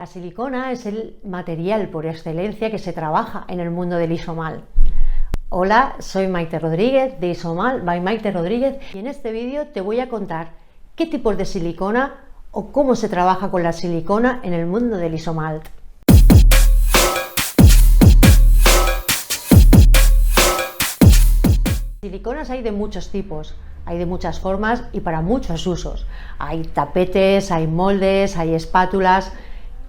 La silicona es el material por excelencia que se trabaja en el mundo del Isomal. Hola, soy Maite Rodríguez de Isomal by Maite Rodríguez y en este vídeo te voy a contar qué tipos de silicona o cómo se trabaja con la silicona en el mundo del Isomalt. Siliconas hay de muchos tipos, hay de muchas formas y para muchos usos. Hay tapetes, hay moldes, hay espátulas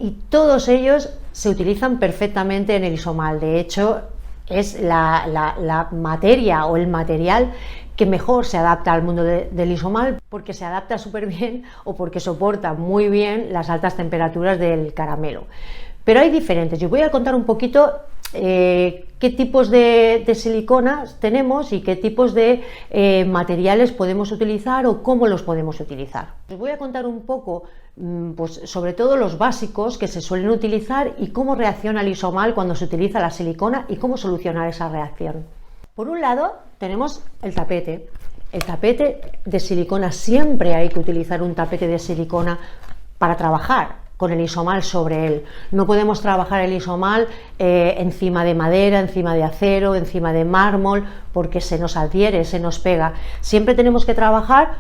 y todos ellos se utilizan perfectamente en el Isomal. De hecho, es la materia o el material que mejor se adapta al mundo del Isomal porque se adapta súper bien o porque soporta muy bien las altas temperaturas del caramelo. Pero hay diferentes. Yo voy a contar un poquito qué tipos de siliconas tenemos y qué tipos de materiales podemos utilizar o cómo los podemos utilizar. Os voy a contar un poco pues, sobre todo los básicos que se suelen utilizar y cómo reacciona el Isomal cuando se utiliza la silicona y cómo solucionar esa reacción. Por un lado tenemos el tapete. El tapete de silicona, siempre hay que utilizar un tapete de silicona para trabajar con el Isomal sobre él. No podemos trabajar el Isomal encima de madera, encima de acero, encima de mármol, porque se nos adhiere, se nos pega. Siempre tenemos que trabajar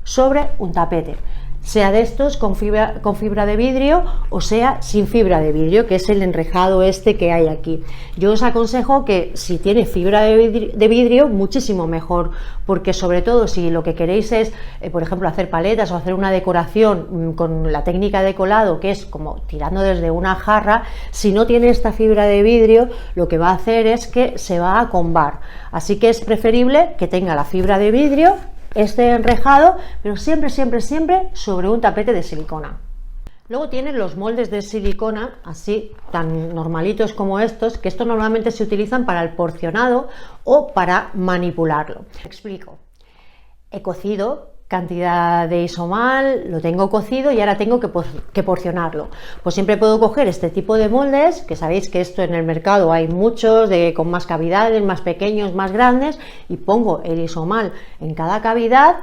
sobre un tapete, sea de estos con fibra de vidrio o sea sin fibra de vidrio, que es el enrejado este que hay aquí. Yo os aconsejo que si tiene fibra de vidrio, muchísimo mejor, porque sobre todo si lo que queréis es, por ejemplo, hacer paletas o hacer una decoración con la técnica de colado, que es como tirando desde una jarra, si no tiene esta fibra de vidrio, lo que va a hacer es que se va a combar. Así que es preferible que tenga la fibra de vidrio, este enrejado, pero siempre sobre un tapete de silicona. Luego tienen los moldes de silicona, así tan normalitos como estos, que estos normalmente se utilizan para el porcionado o para manipularlo. Me explico. He cocido cantidad de Isomal, lo tengo cocido y ahora tengo que porcionarlo. Pues siempre puedo coger este tipo de moldes, que sabéis que esto en el mercado hay muchos, con más cavidades, más pequeños, más grandes, y pongo el Isomal en cada cavidad,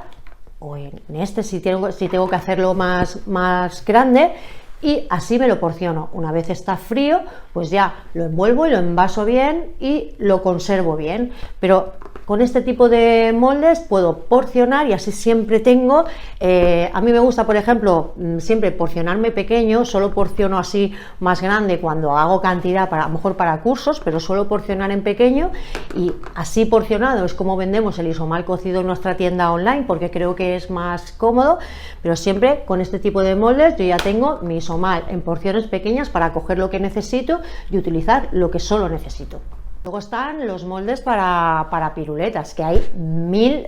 o en este si tengo que hacerlo más grande, y así me lo porciono. Una vez está frío, pues ya lo envuelvo y lo envaso bien y lo conservo bien. Pero con este tipo de moldes puedo porcionar y así siempre tengo, a mí me gusta, por ejemplo, siempre porcionarme pequeño, solo porciono así más grande cuando hago cantidad, a lo mejor para cursos, pero suelo porcionar en pequeño y así porcionado es como vendemos el Isomal cocido en nuestra tienda online, porque creo que es más cómodo, pero siempre con este tipo de moldes yo ya tengo mi Isomal en porciones pequeñas para coger lo que necesito y utilizar lo que solo necesito. Luego están los moldes para piruletas, que hay mil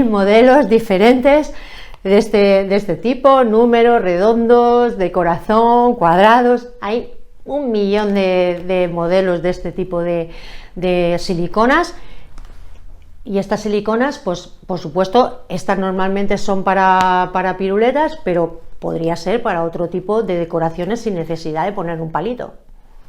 modelos diferentes de este tipo, números, redondos, de corazón, cuadrados. Hay un millón de modelos de este tipo de siliconas. Y estas siliconas, pues por supuesto, estas normalmente son para piruletas, pero podría ser para otro tipo de decoraciones sin necesidad de poner un palito.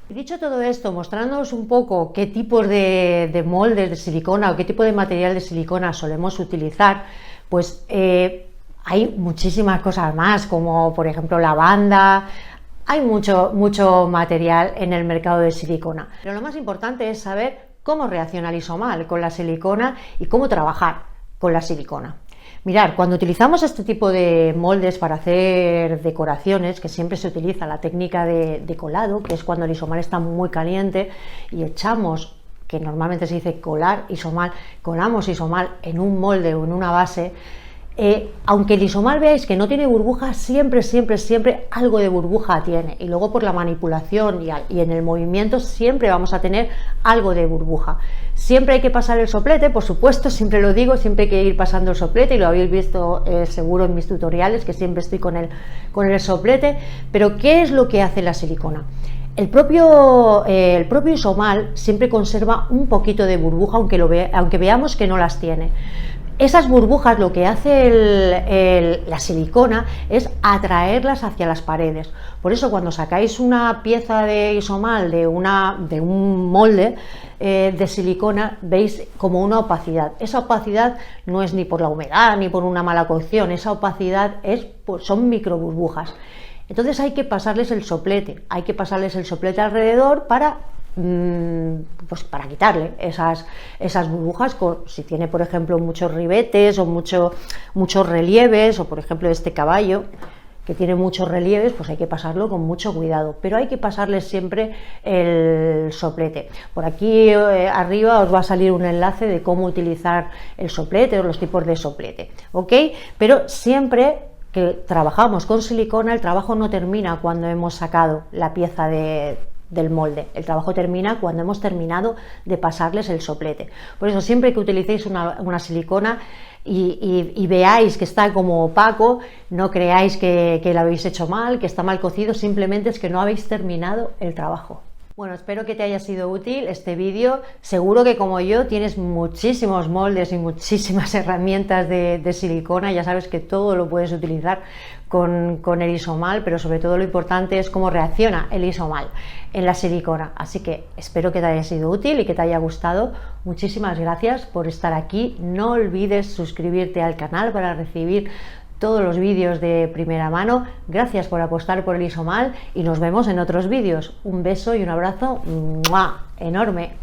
Y dicho todo esto, mostrándoos un poco qué tipos de moldes de silicona o qué tipo de material de silicona solemos utilizar, pues hay muchísimas cosas más, como por ejemplo lavanda. Hay mucho material en el mercado de silicona. Pero lo más importante es saber cómo reacciona el Isomal con la silicona y cómo trabajar con la silicona. Mirad, cuando utilizamos este tipo de moldes para hacer decoraciones, que siempre se utiliza la técnica de colado, que es cuando el Isomal está muy caliente y echamos, que normalmente se dice colar Isomal, colamos Isomal en un molde o en una base, aunque el Isomal veáis que no tiene burbuja, siempre algo de burbuja tiene, y luego por la manipulación y en el movimiento siempre vamos a tener algo de burbuja. Siempre hay que pasar el soplete, por supuesto, siempre lo digo, siempre hay que ir pasando el soplete, y lo habéis visto seguro en mis tutoriales, que siempre estoy con el soplete. Pero ¿qué es lo que hace la silicona? El propio Isomal siempre conserva un poquito de burbuja, aunque veamos que no las tiene. Esas burbujas, lo que hace la silicona es atraerlas hacia las paredes. Por eso cuando sacáis una pieza de Isomal de un molde de silicona, veis como una opacidad. Esa opacidad no es ni por la humedad ni por una mala cocción, esa opacidad son micro burbujas. Entonces hay que pasarles el soplete alrededor para pues para quitarle esas burbujas, si tiene por ejemplo muchos ribetes o muchos relieves, o por ejemplo este caballo que tiene muchos relieves, pues hay que pasarlo con mucho cuidado, pero hay que pasarles siempre el soplete. Por aquí arriba os va a salir un enlace de cómo utilizar el soplete o los tipos de soplete, ¿ok? Pero siempre que trabajamos con silicona, el trabajo no termina cuando hemos sacado la pieza del molde, el trabajo termina cuando hemos terminado de pasarles el soplete. Por eso siempre que utilicéis una silicona y veáis que está como opaco, no creáis que lo habéis hecho mal, que está mal cocido, simplemente es que no habéis terminado el trabajo. Bueno, espero que te haya sido útil este vídeo. Seguro que como yo tienes muchísimos moldes y muchísimas herramientas de silicona. Ya sabes que todo lo puedes utilizar con el isomal, pero sobre todo lo importante es cómo reacciona el isomal en la silicona. Así que espero que te haya sido útil y que te haya gustado. Muchísimas gracias por estar aquí. No olvides suscribirte al canal para recibir todos los vídeos de primera mano. Gracias por apostar por el isomal y nos vemos en otros vídeos. Un beso y un abrazo enorme.